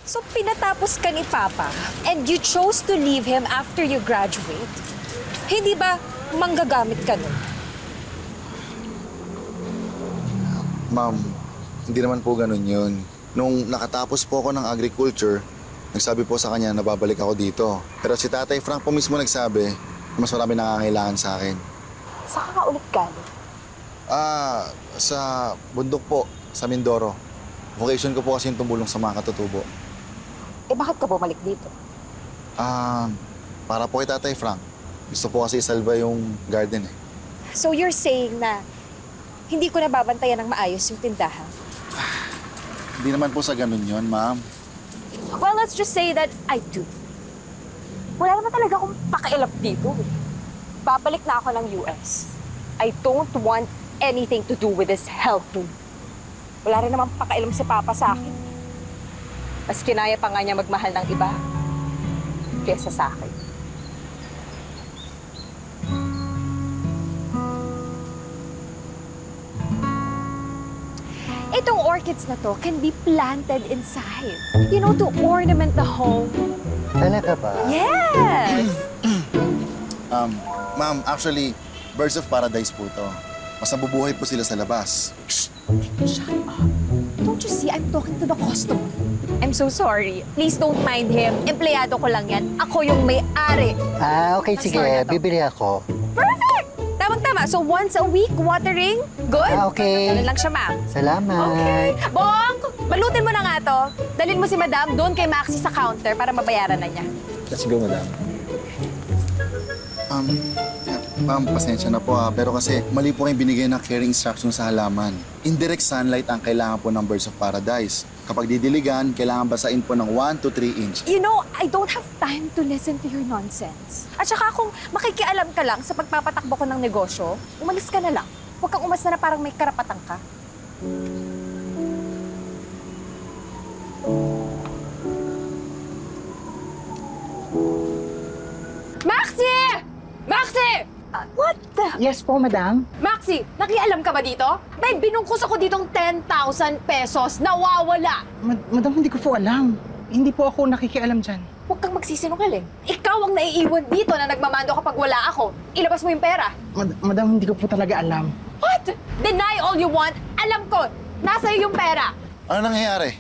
So pinatapos ka ni Papa and you chose to leave him after you graduate? Hindi ba manggagamit ka nun? Ma'am, hindi naman po ganun yun. Nung nakatapos po ako ng agriculture, nagsabi po sa kanya na babalik ako dito. Pero si Tatay Frank po mismo nagsabi na mas marami nangangailangan sa akin. Saan ka ulit galing? Sa bundok po, sa Mindoro. Vocation ko po kasi yung tumulong sa mga katutubo. Eh bakit ka bumalik dito? Para po kay Tatay Frank. Gusto po kasi isalba yung garden eh. So you're saying na hindi ko na babantayan ng maayos yung tindahan? Hindi naman po sa ganun yun, ma'am. Well, let's just say that I do. Wala naman talaga akong pakialam dito. Babalik na ako ng US. I don't want anything to do with this hell food. Wala rin naman pakialam si Papa sa akin. Mas kinaya pa nga niya magmahal ng iba kesa sa akin. Itong orchids na to can be planted inside. You know, to ornament the home. Talaga ba? Yes! Ma'am, actually, Birds of Paradise po to. Mas nabubuhay po sila sa labas. Shut up. Don't you see, I'm talking to the customer. I'm so sorry. Please don't mind him. Empleyado ko lang yan. Ako yung may-ari. Okay, Ang sige. store na to. Bibili ako. Perfect! Tamang-tama. So once a week, watering? Good? Okay. Ganun lang siya, ma'am. Salamat. Okay. Bong! Balutin mo na nga to. Dalhin mo si Madam doon kay Maxi sa counter para mabayaran na niya. Let's go, madam. Ma'am, pasensya na po pero kasi mali po kayong binigay na caring instruction sa halaman. Indirect sunlight ang kailangan po ng Birds of Paradise. Kapag didiligan, kailangan basain po ng 1 to 3 inch. You know, I don't have time to listen to your nonsense. At saka kung makikialam ka lang sa pagpapatakbo ko ng negosyo, umalis ka na lang. Huwag kang umasta na parang may karapatan ka. Maxi! Maxi! What the? Yes po, madam. Maxi, nakialam ka ba dito? May binungkus ako ditong 10,000 pesos. Nawawala. Madam, hindi ko po alam. Hindi po ako nakikialam dyan. Huwag kang magsisinungaling. Ikaw ang naiiwan dito na nagmamando kapag wala ako. Ilabas mo yung pera. Madam, hindi ko po talaga alam. What? Deny all you want. Alam ko, nasa iyo yung pera. Ano nangyayari?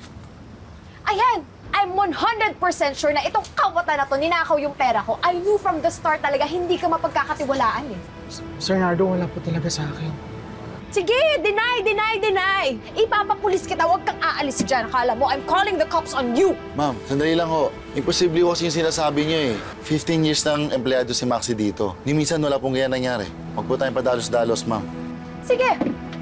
Ayan, I'm 100% sure na itong kawatan na to, ninakaw yung pera ko. I knew from the start talaga hindi ka mapagkakatiwalaan eh. Sir Nardo, wala po talaga sa akin. Sige, deny! Ipapapulis kita, huwag kang aalis dyan. Akala mo, I'm calling the cops on you. Ma'am, sandali lang ho. Imposible kasi yung sinasabi niyo eh. 15 years nang empleyado si Maxi dito. Ni minsan wala pong ganyan nangyari. Huwag po tayong padalos-dalos, ma'am. Sige,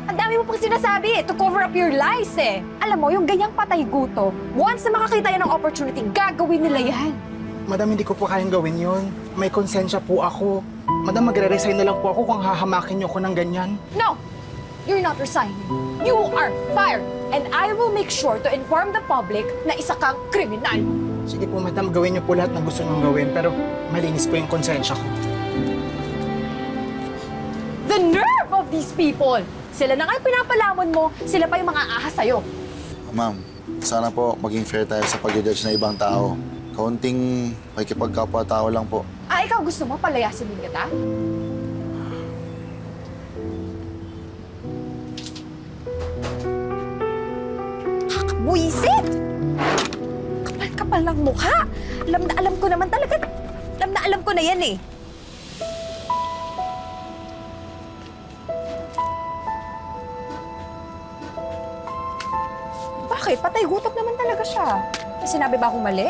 ang dami mo pang sinasabi to cover up your lies eh. Alam mo, yung ganyang patay guto, once na makakita yan ng opportunity, gagawin nila yan. Madam, hindi ko po kayang gawin yun. May konsensya po ako. Madam, magre-resign na lang po ako kung hahamakin niyo ako ng ganyan. No! You're not resigning. You are fired. And I will make sure to inform the public na isa kang kriminal. Sige po, madam, gawin niyo po lahat na gusto niyong gawin, pero malinis po yung konsensya ko. The nerve of these people! Sila na nga yung pinapalamon mo, sila pa yung mga ahas sa'yo. Ma'am, sana po maging fair tayo sa pag-judge na ibang tao. Kaunting pakikipagkapwa-tao lang po. Ikaw gusto mo palayasin din kita? Buisit! Kapal-kapal ng mukha. Alam na alam ko naman talaga. Alam na alam ko na yan eh. Bakit? Patay gutok naman talaga siya. May sinabi ba akong mali?